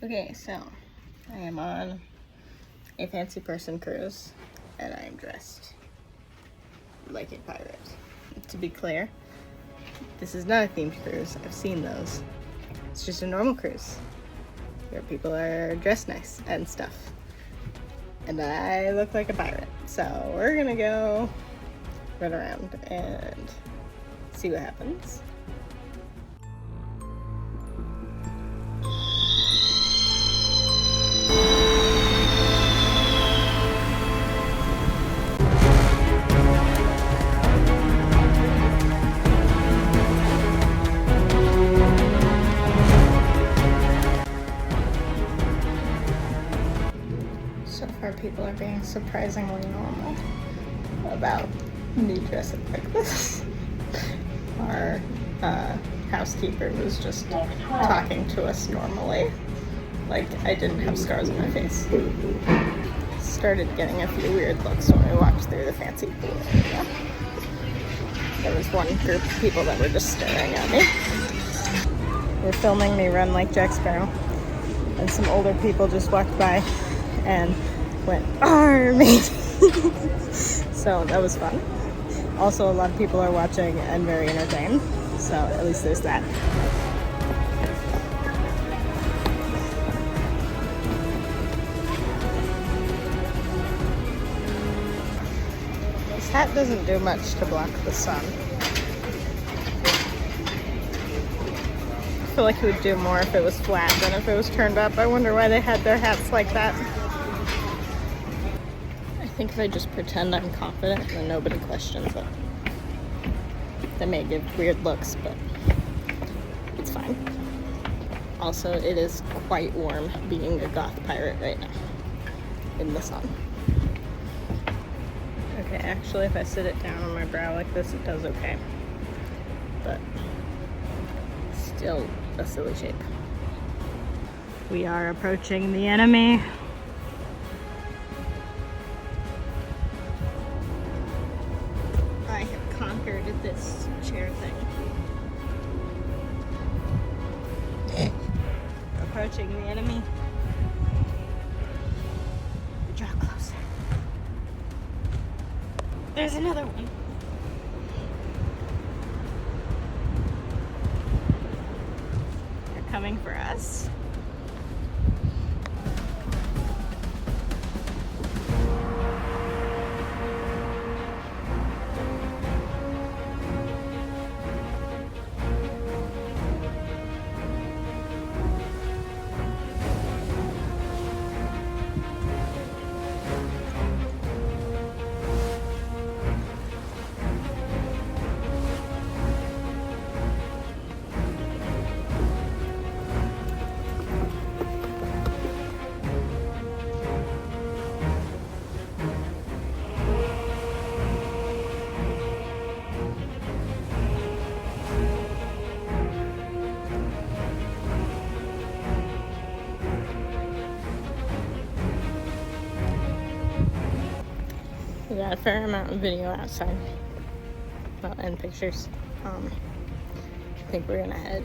Okay, so I am on a fancy person cruise and I am dressed like a pirate. To be clear, this is not a themed cruise. I've seen those. It's just a normal cruise where people are dressed nice and stuff. And I look like a pirate. So we're gonna go run around and see what happens. So far, people are being surprisingly normal about me dressing like this. Our housekeeper was just talking to us normally, like I didn't have scars on my face. Started getting a few weird looks when we walked through the fancy pool area. There was one group of people that were just staring at me. They're filming me run like Jack Sparrow, and some older people just walked by and went, "Army!" So that was fun. Also, a lot of people are watching and very entertained, so at least there's that. This hat doesn't do much to block the sun. I feel like it would do more if it was flat than if it was turned up. I wonder why they had their hats like that. I think if I just pretend I'm confident, then nobody questions it. They may give weird looks, but it's fine. Also, it is quite warm being a goth pirate right now in the sun. Okay, actually, if I sit it down on my brow like this, it does okay. But still a silly shape. We are approaching the enemy. I have conquered this chair thing. Approaching the enemy. We draw closer. There's another one. They're coming for us. We got a fair amount of video outside, well, and pictures. I think we're gonna head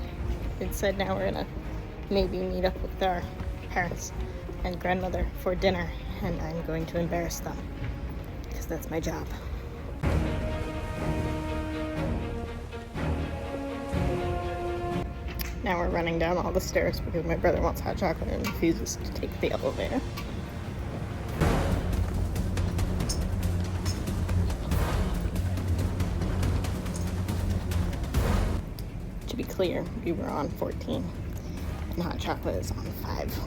inside now. We're gonna maybe meet up with our parents and grandmother for dinner, and I'm going to embarrass them because that's my job. Now we're running down all the stairs because my brother wants hot chocolate and refuses to take the elevator. To be clear, we were on 14 and hot chocolate is on 5.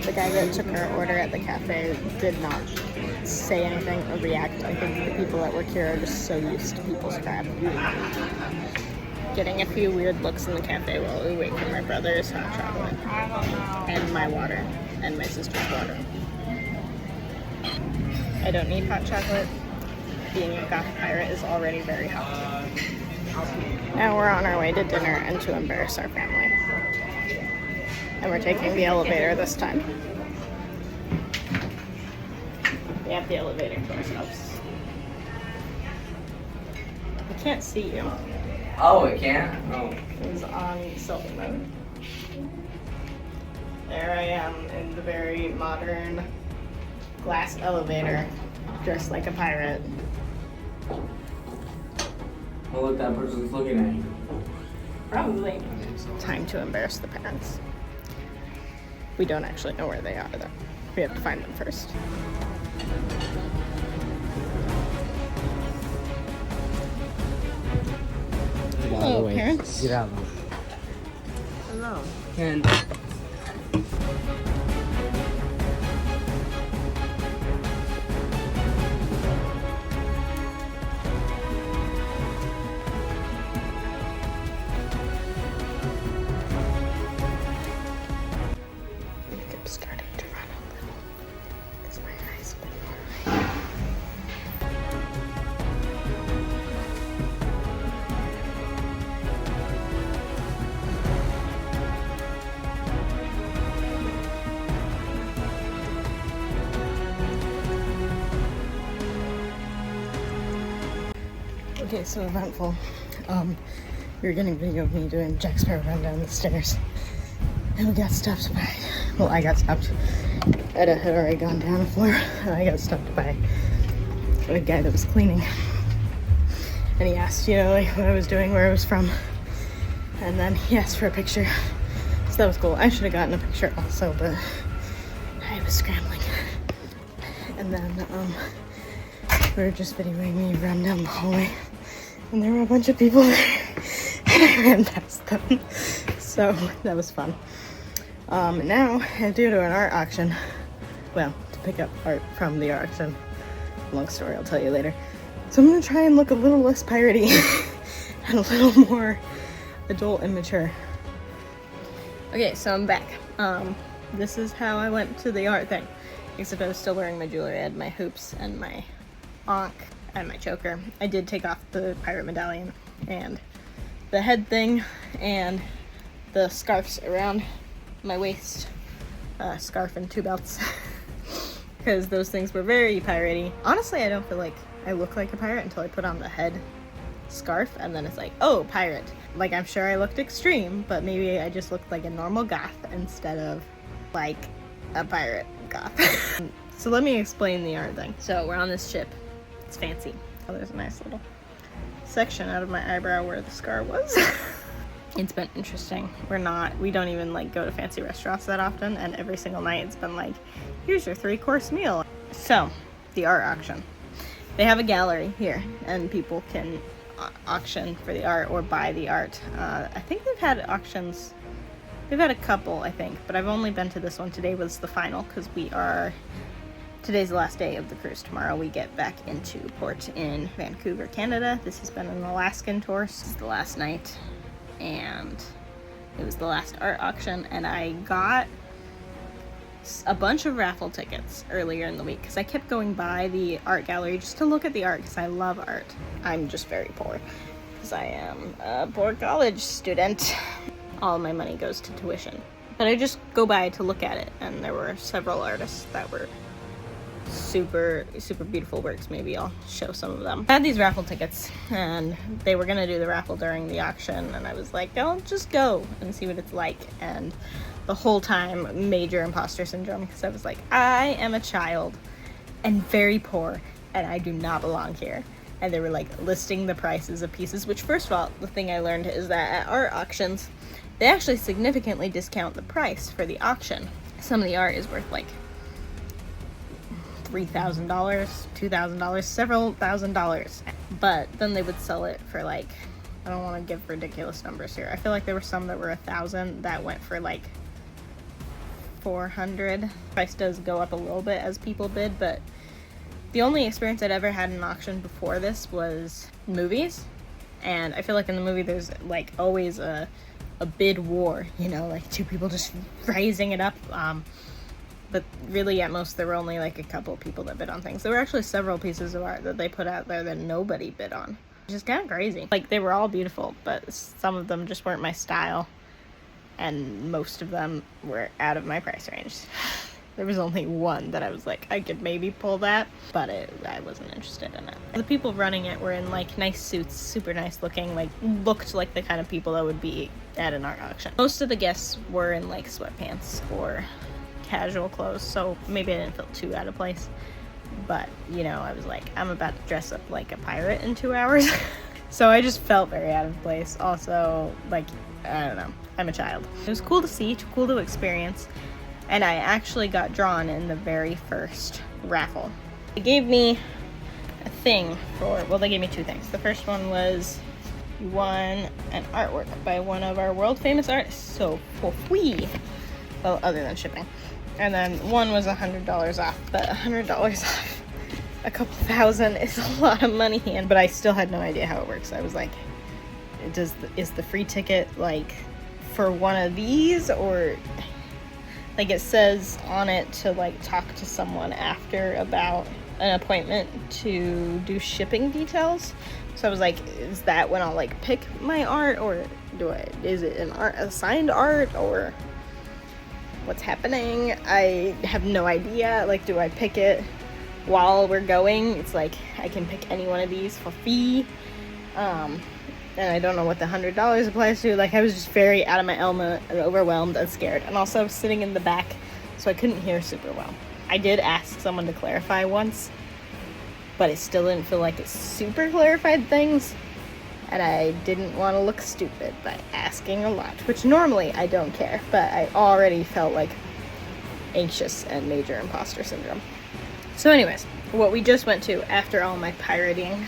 The guy that took our order at the cafe did not say anything or react. I think the people that work here are just so used to people's crap. Getting a few weird looks in the cafe while we wait for my brother's hot chocolate and my water. and my sister's daughter. I don't need hot chocolate. Being a goth pirate is already very hot. Now we're on our way to dinner and to embarrass our family. And we're taking the elevator this time. We have the elevator to ourselves. I can't see you. Oh, it can't? Oh. It's on selfie mode. There I am in the very modern glass elevator, dressed like a pirate. Oh, look, that person's looking at you. Probably. Time to embarrass the parents. We don't actually know where they are, though. We have to find them first. Hello, parents. Get out of the way. Hello. Ken. I'm starting to run a little because my eyes have been watering. Okay, so eventful. We were getting video of me doing Jack Sparrow run down the stairs. And we got stopped by, well, I got stopped. Etta had already gone down a floor, and I got stopped by a guy that was cleaning. And he asked, you know, like what I was doing, where I was from. And then he asked for a picture. So that was cool. I should have gotten a picture also, but I was scrambling. And then, we were just videoing me run down the hallway. And there were a bunch of people there. And I ran past them. So that was fun. Now I'm due to an art auction. Well, to pick up art from the auction. Long story, I'll tell you later. So I'm gonna try and look a little less piratey and a little more adult and mature. Okay, so I'm back. This is how I went to the art thing. Except I was still wearing my jewelry. I had my hoops and my ankh and my choker. I did take off the pirate medallion and the head thing and the scarves around my waist, scarf and two belts, because those things were very piratey. Honestly, I don't feel like I look like a pirate until I put on the head scarf, and then it's like, oh, pirate. Like, I'm sure I looked extreme, but maybe I just looked like a normal goth instead of like a pirate goth. So let me explain the art thing. So we're on this ship. It's fancy. Oh, there's a nice little section out of my eyebrow where the scar was. It's been interesting. We don't even like go to fancy restaurants that often, and every single night it's been like, here's your 3-course meal. So, the art auction. They have a gallery here, and people can auction for the art or buy the art. I think they've had auctions. They've had a couple, I think, but I've only been to this one. Today was the final, because today's the last day of the cruise. Tomorrow we get back into port in Vancouver, Canada. This has been an Alaskan tour. This is the last night, and it was the last art auction, and I got a bunch of raffle tickets earlier in the week because I kept going by the art gallery just to look at the art because I love art. I'm just very poor because I am a poor college student. All my money goes to tuition, but I just go by to look at it, and there were several artists that were super beautiful works. Maybe I'll show some of them. I had these raffle tickets, and they were gonna do the raffle during the auction, and I was like, I'll just go and see what it's like. And the whole time, major imposter syndrome, because I was like, I am a child and very poor, and I do not belong here. And they were like listing the prices of pieces, which, first of all, the thing I learned is that at art auctions, they actually significantly discount the price for the auction. Some of the art is worth like $3,000, $2,000, several $1,000s. But then they would sell it for like, I don't want to give ridiculous numbers here. I feel like there were some that were $1,000 that went for like $400. Price does go up a little bit as people bid, but the only experience I'd ever had in an auction before this was movies. And I feel like in the movie there's like always a bid war, you know, like two people just raising it up. But really, at most, there were only like a couple people that bid on things. There were actually several pieces of art that they put out there that nobody bid on, which is kind of crazy. Like, they were all beautiful, but some of them just weren't my style, and most of them were out of my price range. There was only one that I was like, I could maybe pull that, but I wasn't interested in it. The people running it were in like nice suits, super nice looking, like looked like the kind of people that would be at an art auction. Most of the guests were in like sweatpants or casual clothes, so maybe I didn't feel too out of place. But, you know, I was like, I'm about to dress up like a pirate in 2 hours. So I just felt very out of place. Also, like, I don't know, I'm a child. It was cool to see, cool to experience. And I actually got drawn in the very first raffle. They gave me a thing for, well, they gave me two things. The first one was you won an artwork by one of our world famous artists. So, for free. Well, other than shipping. And then one was $100 off, but $100 off a couple thousand is a lot of money. But I still had no idea how it works. I was like, is the free ticket like for one of these, or like it says on it to like talk to someone after about an appointment to do shipping details. So I was like, is that when I'll like pick my art, or is it a signed art, or what's happening? I have no idea. Like, do I pick it while we're going? It's like I can pick any one of these for free. And I don't know what the $100 applies to. Like, I was just very out of my element and overwhelmed and scared. And also I was sitting in the back, so I couldn't hear super well. I did ask someone to clarify once, but it still didn't feel like it super clarified things. And I didn't want to look stupid by asking a lot, which normally I don't care, but I already felt like anxious and major imposter syndrome. So anyways, what we just went to after all my pirating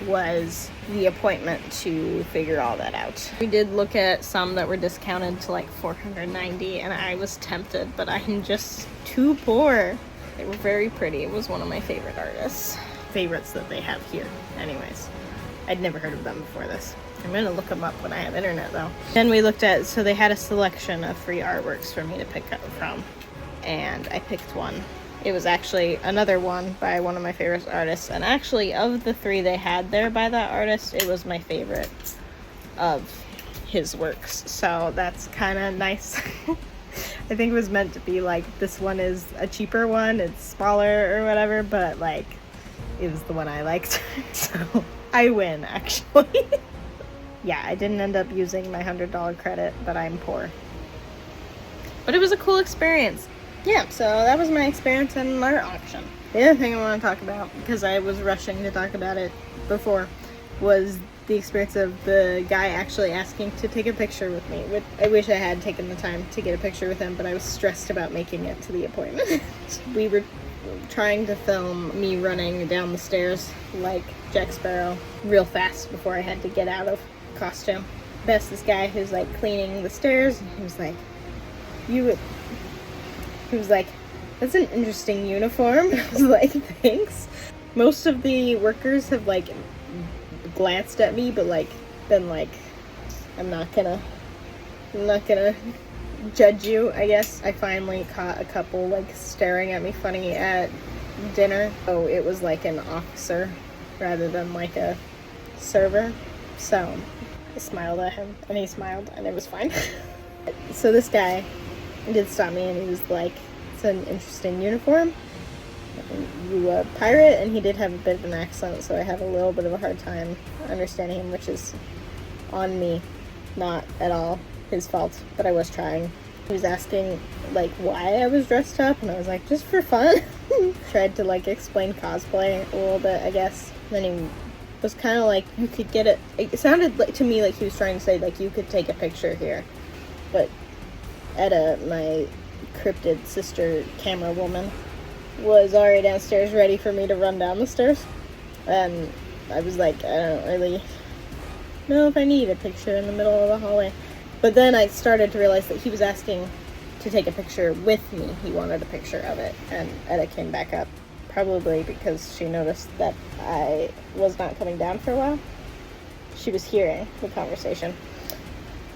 was the appointment to figure all that out. We did look at some that were discounted to like $490, and I was tempted, but I'm just too poor. They were very pretty. It was one of my favorite artists. Favorites that they have here. Anyways, I'd never heard of them before this. I'm gonna look them up when I have internet though. Then we looked at, so they had a selection of free artworks for me to pick up from, and I picked one. It was actually another one by one of my favorite artists, and actually of the three they had there by that artist, it was my favorite of his works. So that's kind of nice. I think it was meant to be like, this one is a cheaper one, it's smaller or whatever, but like, it was the one I liked. So I win, actually. Yeah, I didn't end up using my $100 credit, but I'm poor. But it was a cool experience. Yeah, so that was my experience at an art auction. The other thing I want to talk about, because I was rushing to talk about it before, was the experience of the guy actually asking to take a picture with me. I wish I had taken the time to get a picture with him, but I was stressed about making it to the appointment. We were trying to film me running down the stairs like Jack Sparrow real fast before I had to get out of costume. Best this guy who's like cleaning the stairs, and he was like, that's an interesting uniform. I was like, thanks. Most of the workers have like glanced at me, but like been like, I'm not gonna judge you, I guess. I finally caught a couple like staring at me funny at dinner. Oh, it was like an officer rather than like a server. So I smiled at him and he smiled and it was fine. So this guy did stop me and he was like, it's an interesting uniform. You a pirate? And he did have a bit of an accent, so I have a little bit of a hard time understanding him, which is on me, not at all his fault, but I was trying. He was asking like why I was dressed up, and I was like, just for fun. Tried to like explain cosplay a little bit, I guess. Then he was kind of like, you could get it sounded like to me like he was trying to say like, you could take a picture here, but Etta, my cryptid sister camera woman, was already downstairs ready for me to run down the stairs, and I was like, I don't really know if I need a picture in the middle of the hallway. But then I started to realize that he was asking to take a picture with me. He wanted a picture of it, and Etta came back up, probably because she noticed that I was not coming down for a while. She was hearing the conversation.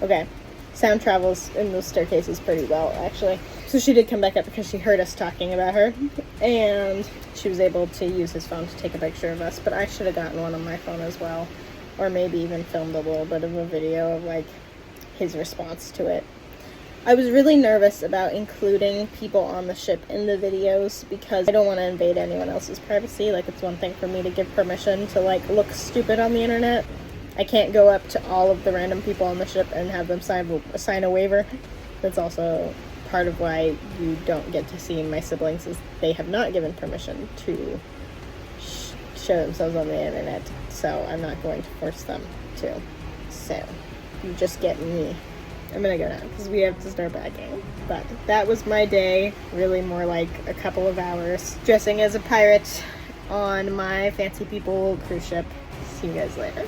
Okay, sound travels in those staircases pretty well, actually. So she did come back up because she heard us talking about her, and she was able to use his phone to take a picture of us, but I should have gotten one on my phone as well, or maybe even filmed a little bit of a video of, like, his response to it. I was really nervous about including people on the ship in the videos because I don't want to invade anyone else's privacy. Like, it's one thing for me to give permission to, like, look stupid on the internet. I can't go up to all of the random people on the ship and have them sign a waiver. That's also part of why you don't get to see my siblings, is they have not given permission to show themselves on the internet. So I'm not going to force them to. So you just get me. I'm gonna go now because we have to start packing. But that was my day, really more like a couple of hours dressing as a pirate on my fancy people cruise ship. See you guys later.